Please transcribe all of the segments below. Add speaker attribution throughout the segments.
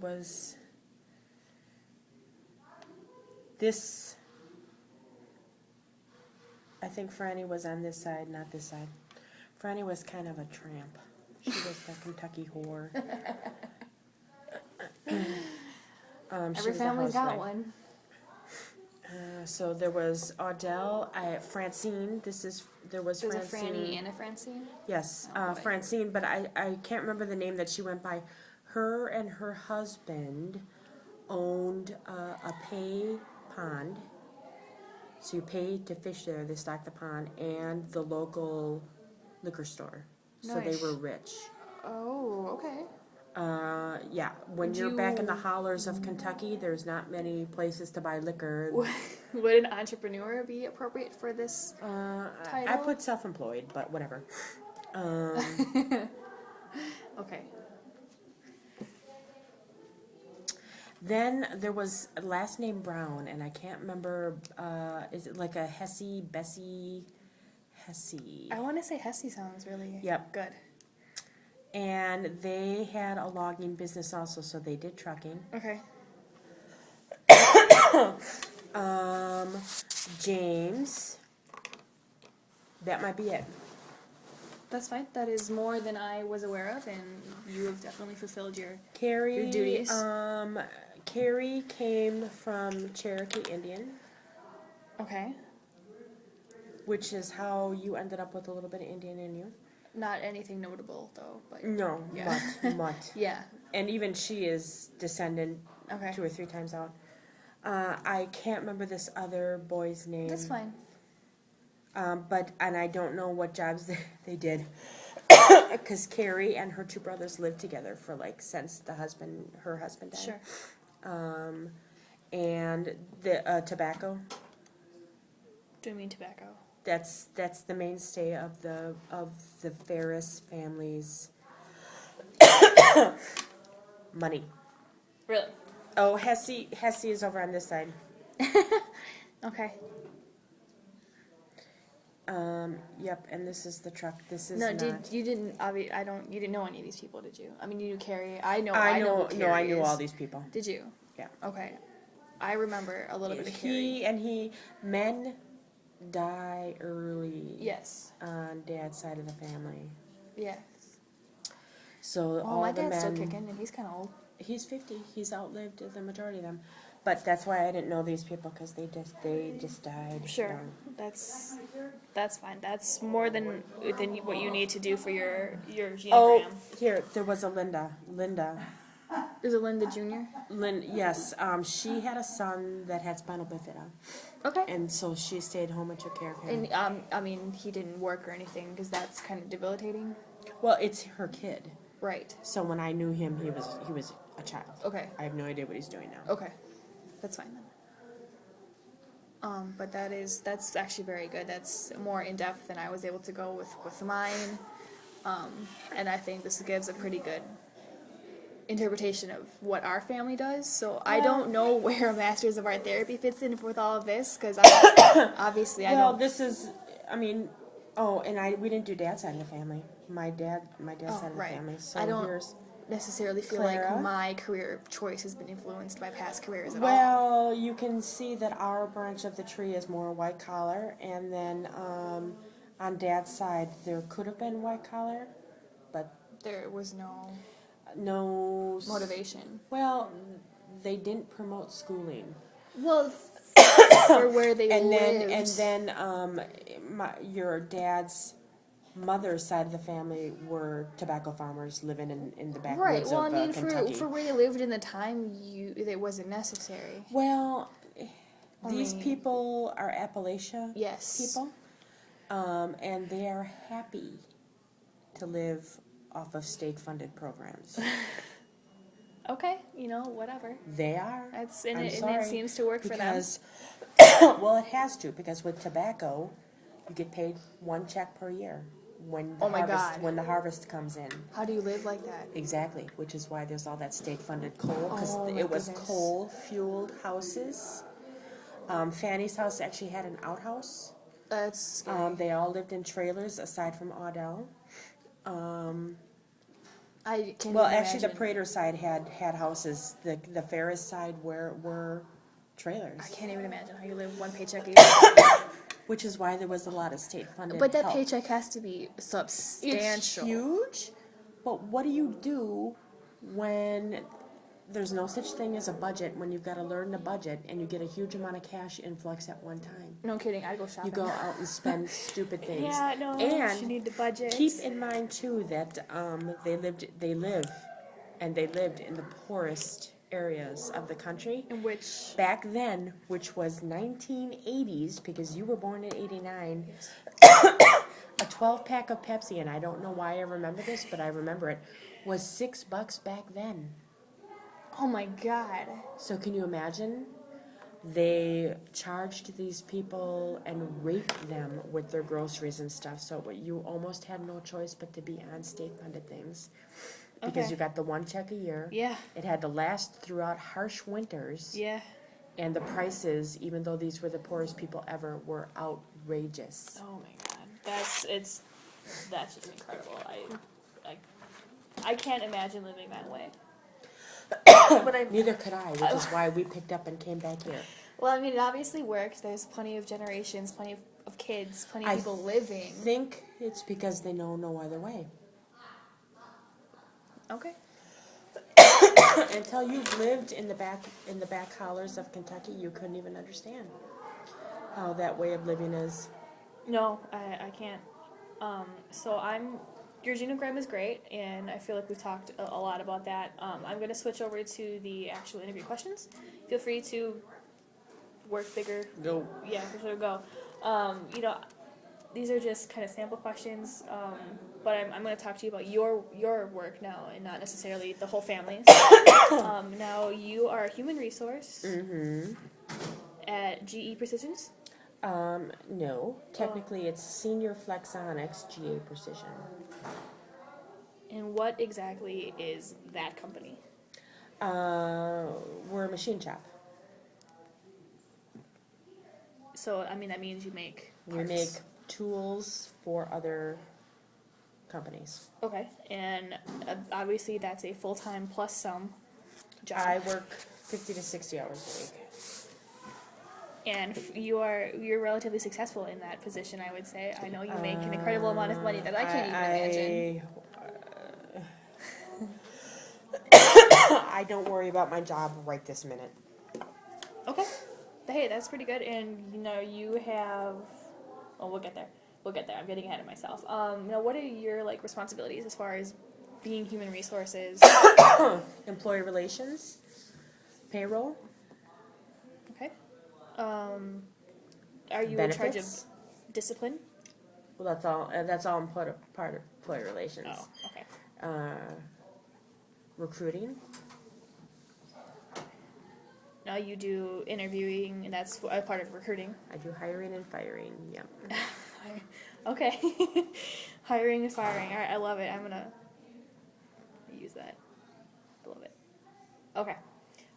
Speaker 1: Was this, I think Franny was on this side, not this side. Franny was kind of a tramp. She was the Kentucky whore.
Speaker 2: Every family's got one.
Speaker 1: So there was Audell, Francine. There was
Speaker 2: There's
Speaker 1: Francine.
Speaker 2: a Franny and a Francine?
Speaker 1: Yes,
Speaker 2: Oh,
Speaker 1: Francine, but I can't remember the name that she went by. Her and her husband owned a pay pond. So you pay to fish there, they stock the pond, and the local liquor store. So
Speaker 2: Nice.
Speaker 1: they were rich.
Speaker 2: Oh, okay.
Speaker 1: Yeah, when you're back in the hollers of Kentucky, there's not many places to buy liquor.
Speaker 2: Would an entrepreneur be appropriate for this title?
Speaker 1: I put self-employed, but whatever.
Speaker 2: Okay.
Speaker 1: Then there was a last name Brown, and I can't remember, is it like a Bessie?
Speaker 2: I want to say Hesse sounds really good.
Speaker 1: And they had a logging business also, so they did trucking.
Speaker 2: Okay.
Speaker 1: James. That might be it.
Speaker 2: That's fine. That is more than I was aware of, and you have definitely fulfilled your
Speaker 1: Carrie,
Speaker 2: duties.
Speaker 1: Carrie came from Cherokee Indian.
Speaker 2: Okay.
Speaker 1: Which is how you ended up with a little bit of Indian in you.
Speaker 2: Not anything notable, though. But
Speaker 1: no,
Speaker 2: yeah.
Speaker 1: mutt.
Speaker 2: Yeah.
Speaker 1: And even she is descended 2 or 3 times out. I can't remember this other boy's name.
Speaker 2: That's fine.
Speaker 1: And I don't know what jobs they did. Because Carrie and her 2 brothers lived together for since her husband died.
Speaker 2: Sure.
Speaker 1: And the tobacco.
Speaker 2: Do you mean tobacco?
Speaker 1: That's the mainstay of the Ferris family's money.
Speaker 2: Really?
Speaker 1: Oh, Hesse is over on this side.
Speaker 2: Okay.
Speaker 1: Yep, and this is the truck. This is
Speaker 2: no.
Speaker 1: not...
Speaker 2: You didn't know any of these people, did you? I mean, you knew Carrie. I know.
Speaker 1: No,
Speaker 2: Carrie
Speaker 1: I knew
Speaker 2: is.
Speaker 1: all these people.
Speaker 2: Did you?
Speaker 1: Yeah.
Speaker 2: Okay. I remember a little bit of Carrie.
Speaker 1: Men die early.
Speaker 2: Yes.
Speaker 1: On Dad's side of the family.
Speaker 2: Yes.
Speaker 1: So
Speaker 2: all my dad's still kicking, and he's kind of old. He's
Speaker 1: 50. He's outlived the majority of them. But that's why I didn't know these people, because they just died.
Speaker 2: Sure.
Speaker 1: Young.
Speaker 2: That's fine. That's more than what you need to do for your Genogram.
Speaker 1: Oh, here, there was a Linda.
Speaker 2: Is it Linda Jr.?
Speaker 1: Yes. She had a son that had spinal bifida.
Speaker 2: Okay.
Speaker 1: And so she stayed home and took care of him.
Speaker 2: And I mean, he didn't work or anything, because that's kind of debilitating.
Speaker 1: Well, it's her kid.
Speaker 2: Right.
Speaker 1: So when I knew him, he was a child.
Speaker 2: Okay.
Speaker 1: I have no idea what he's doing now.
Speaker 2: Okay. That's fine then. But that's actually very good. That's more in depth than I was able to go with mine. And I think this gives a pretty good interpretation of what our family does. So I don't know where a Masters of Art Therapy fits in with all of this, because obviously I don't.
Speaker 1: Well, this is, we didn't do Dad's side of the family. My dad's side of the family. So
Speaker 2: I don't necessarily feel
Speaker 1: Clara.
Speaker 2: like my career choice has been influenced by past careers at all.
Speaker 1: Well, you can see that our branch of the tree is more white collar, and then on Dad's side there could have been white collar, but
Speaker 2: there was no
Speaker 1: motivation. Well, they didn't promote schooling.
Speaker 2: Well, for where they lived.
Speaker 1: And then your dad's mother's side of the family were tobacco farmers living in the backwoods of Kentucky.
Speaker 2: For where they lived in the time, it wasn't necessary.
Speaker 1: Well, these people are Appalachia people, and they are happy to live off of state-funded programs.
Speaker 2: Okay, whatever.
Speaker 1: They are.
Speaker 2: And it seems to work for them.
Speaker 1: Well, it has to, because with tobacco, you get paid 1 check per year when the harvest comes in.
Speaker 2: How do you live like that?
Speaker 1: Exactly, which is why there's all that state-funded coal, because it was coal-fueled houses. Fanny's house actually had an outhouse.
Speaker 2: That's scary.
Speaker 1: They all lived in trailers, aside from Audell.
Speaker 2: I can't
Speaker 1: Well,
Speaker 2: even
Speaker 1: actually, the
Speaker 2: imagine.
Speaker 1: Prater side had houses. The Ferris side were trailers.
Speaker 2: I can't even imagine how you live one paycheck a year.
Speaker 1: Which is why there was a lot of state-funded
Speaker 2: But that
Speaker 1: help.
Speaker 2: paycheck has to be substantial.
Speaker 1: It's huge, but what do you do when there's no such thing as a budget, when you've got to learn the budget and you get a huge amount of cash influx at one time?
Speaker 2: No kidding, I'd go shopping.
Speaker 1: You go out and spend stupid things.
Speaker 2: Yeah, no,
Speaker 1: and
Speaker 2: you need the budget.
Speaker 1: keep in mind too that they lived in the poorest areas of the country.
Speaker 2: In which
Speaker 1: Back then, which was 1980s, because you were born in 89, a 12-pack of Pepsi, and I don't know why I remember this, but I remember it, was $6 back then.
Speaker 2: oh my god.
Speaker 1: So can you imagine? They charged these people and raped them with their groceries and stuff, so you almost had no choice but to be on state-funded things. Because
Speaker 2: Okay.
Speaker 1: you got the one check a year.
Speaker 2: Yeah.
Speaker 1: It had to last throughout harsh winters.
Speaker 2: Yeah.
Speaker 1: And the prices, even though these were the poorest people ever, were outrageous.
Speaker 2: Oh my god. That's just incredible. I can't imagine living that way. But
Speaker 1: Neither could I, which is why we picked up and came back here.
Speaker 2: well, I mean, it obviously worked. There's plenty of generations, plenty of kids, plenty of people living.
Speaker 1: I think it's because they know no other way.
Speaker 2: Okay.
Speaker 1: Until you've lived in the back hollers of Kentucky, you couldn't even understand how that way of living is.
Speaker 2: No, I can't. So your Genogram is great, and I feel like we've talked a lot about that. I'm going to switch over to the actual interview questions. Feel free to work bigger.
Speaker 1: Go.
Speaker 2: Yeah, for sure, go. These are just kind of sample questions, but I'm going to talk to you about your work now, and not necessarily the whole family's. Now, you are a human resource at GE Precisions.
Speaker 1: No. Technically, it's Senior Flexonics GA Precision.
Speaker 2: And what exactly is that company?
Speaker 1: We're a machine shop.
Speaker 2: So, I mean, that means you make
Speaker 1: We
Speaker 2: parts.
Speaker 1: make tools for other companies.
Speaker 2: Okay, and obviously that's a full-time plus some job.
Speaker 1: I work 50 to 60 hours a week.
Speaker 2: And you're relatively successful in that position, I would say. I know you make an incredible amount of money that I can't even imagine.
Speaker 1: I don't worry about my job right this minute.
Speaker 2: Okay. Hey, that's pretty good. And, you have... Oh, we'll get there. I'm getting ahead of myself. What are your, responsibilities as far as being human resources?
Speaker 1: Employee relations, payroll,
Speaker 2: Okay. Are you
Speaker 1: benefits.
Speaker 2: in charge of discipline?
Speaker 1: Well, that's all part of employee relations.
Speaker 2: Oh, okay.
Speaker 1: Recruiting.
Speaker 2: Now you do interviewing, and that's a part of recruiting.
Speaker 1: I do hiring and firing. Yep.
Speaker 2: Okay. Hiring and firing. All right, I love it. I'm going to use that. I love it. Okay.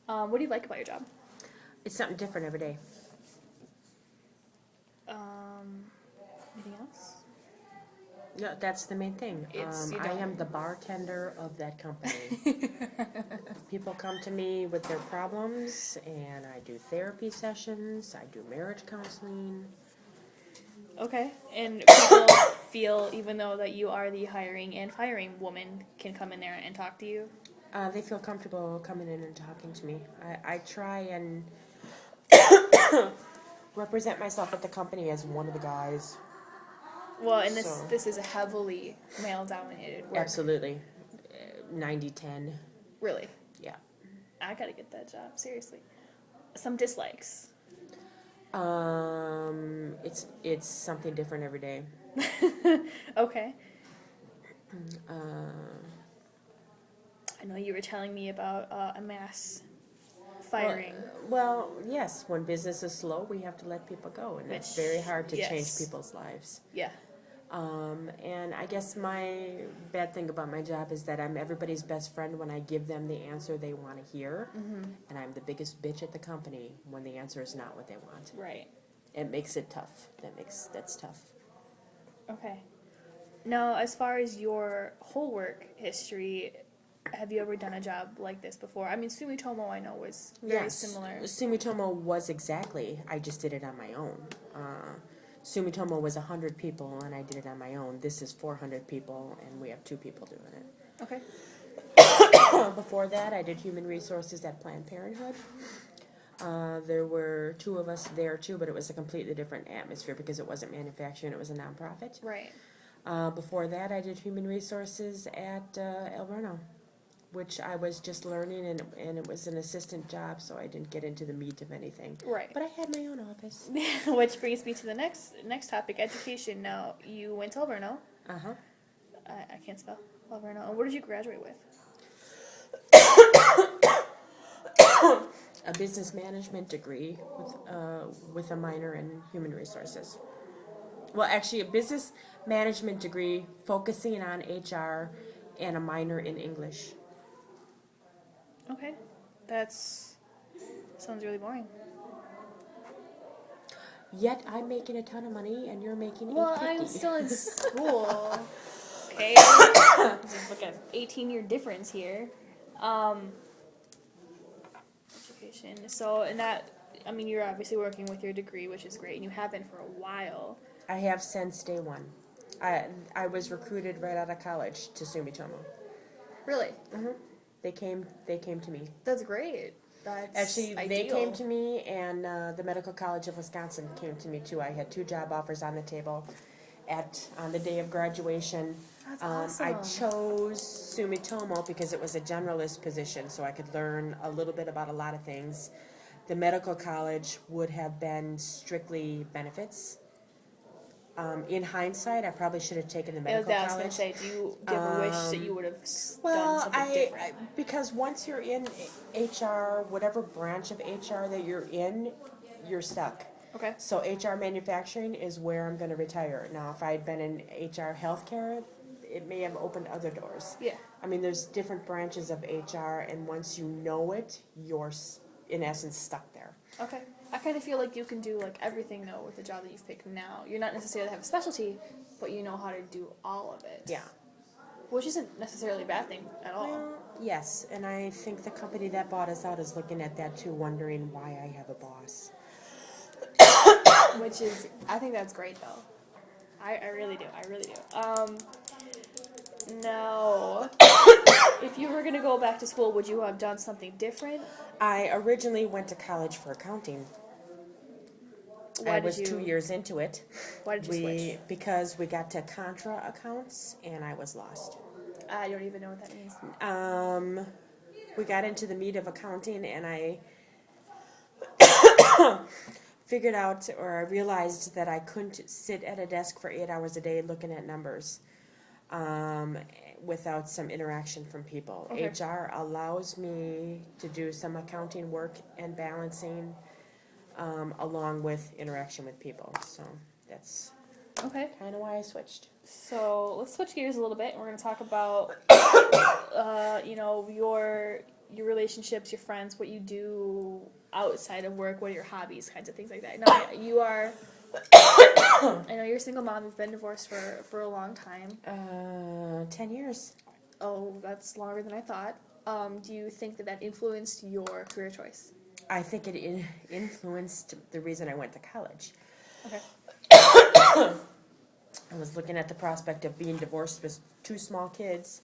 Speaker 2: What do you like about your job?
Speaker 1: It's something different every day.
Speaker 2: Anything else?
Speaker 1: No, that's the main thing.
Speaker 2: It's,
Speaker 1: I am the bartender of that company. People come to me with their problems, and I do therapy sessions. I do marriage counseling.
Speaker 2: Okay. And people feel, even though that you are the hiring and firing woman, can come in there and talk to you?
Speaker 1: They feel comfortable coming in and talking to me. I try and represent myself at the company as one of the guys.
Speaker 2: Well, and this is a heavily male-dominated work.
Speaker 1: Absolutely. 90-10.
Speaker 2: Really?
Speaker 1: Yeah.
Speaker 2: I gotta get that job, seriously. Some dislikes.
Speaker 1: It's something different every day.
Speaker 2: Okay. I know you were telling me about a mass firing.
Speaker 1: Well, yes. When business is slow, we have to let people go, and it's very hard to change people's lives.
Speaker 2: Yeah.
Speaker 1: And I guess my bad thing about my job is that I'm everybody's best friend when I give them the answer they want to hear, and I'm the biggest bitch at the company when the answer is not what they want.
Speaker 2: Right.
Speaker 1: It makes it tough. That's tough.
Speaker 2: Okay. Now, as far as your whole work history, have you ever done a job like this before? I mean, Sumitomo I know was very similar.
Speaker 1: Sumitomo was exactly. I just did it on my own. Sumitomo was 100 people, and I did it on my own. This is 400 people, and we have 2 people doing it.
Speaker 2: Okay.
Speaker 1: Before that, I did human resources at Planned Parenthood. There were 2 of us there too, but it was a completely different atmosphere because it wasn't manufacturing; it was a nonprofit.
Speaker 2: Right.
Speaker 1: Before that, I did human resources at El Verno, which I was just learning, and it was an assistant job, so I didn't get into the meat of anything.
Speaker 2: Right.
Speaker 1: But I had my own office.
Speaker 2: Which brings me to the next topic, education. Now, you went to Alverno.
Speaker 1: Uh-huh.
Speaker 2: I can't spell Alverno. And what did you graduate with?
Speaker 1: A business management degree with a minor in human resources. Well, actually, a business management degree focusing on HR and a minor in English.
Speaker 2: Okay. Sounds really boring.
Speaker 1: Yet I'm making a ton of money, and you're making
Speaker 2: Well,
Speaker 1: $850.
Speaker 2: I'm still in school. Okay. Just look at 18-year difference here. Education. So, and that, I mean, you're obviously working with your degree, which is great, and you have been for a while.
Speaker 1: I have since day one. I was recruited right out of college to Sumitomo.
Speaker 2: Really?
Speaker 1: Mm-hmm. They came to me.
Speaker 2: That's great. That's
Speaker 1: Actually,
Speaker 2: ideal.
Speaker 1: they came to me, and the Medical College of Wisconsin came to me too. I had 2 job offers on the table on the day of graduation.
Speaker 2: That's awesome.
Speaker 1: I chose Sumitomo because it was a generalist position, so I could learn a little bit about a lot of things. The medical college would have been strictly benefits. In hindsight, I probably should have taken the medical
Speaker 2: I was
Speaker 1: college.
Speaker 2: going to say, do you have a wish that you would have done something different?
Speaker 1: Because once you're in HR, whatever branch of HR that you're in, you're stuck.
Speaker 2: Okay.
Speaker 1: So HR manufacturing is where I'm going to retire. Now, if I'd been in HR healthcare, it may have opened other doors.
Speaker 2: Yeah.
Speaker 1: I mean, there's different branches of HR, and once you know it, you're, in essence, stuck there.
Speaker 2: Okay. I kind of feel like you can do like everything though with the job that you've picked now. You're not necessarily have a specialty, but you know how to do all of it.
Speaker 1: Yeah.
Speaker 2: Which isn't necessarily a bad thing at all.
Speaker 1: Well, yes, and I think the company that bought us out is looking at that too, wondering why I have a boss.
Speaker 2: Which is, I think that's great though. I really do. I really do. Now, if you were going to go back to school, would you have done something different?
Speaker 1: I originally went to college for accounting. I was 2 years into it.
Speaker 2: Why did you switch?
Speaker 1: Because we got to contra accounts, and I was lost.
Speaker 2: I don't even know what that means.
Speaker 1: We got into the meat of accounting, and I figured out, or I realized that I couldn't sit at a desk for 8 hours a day looking at numbers without some interaction from people.
Speaker 2: Okay.
Speaker 1: HR allows me to do some accounting work and balancing along with interaction with people. So that's
Speaker 2: Okay.
Speaker 1: kind of why I switched.
Speaker 2: So let's switch gears a little bit, and we're going to talk about, your relationships, your friends, what you do outside of work, what are your hobbies, kinds of things like that. Now, you are, I know you're a single mom. You've been divorced for a long time.
Speaker 1: 10 years.
Speaker 2: Oh, that's longer than I thought. Do you think that influenced your career choice?
Speaker 1: I think it influenced the reason I went to college.
Speaker 2: Okay.
Speaker 1: I was looking at the prospect of being divorced with 2 small kids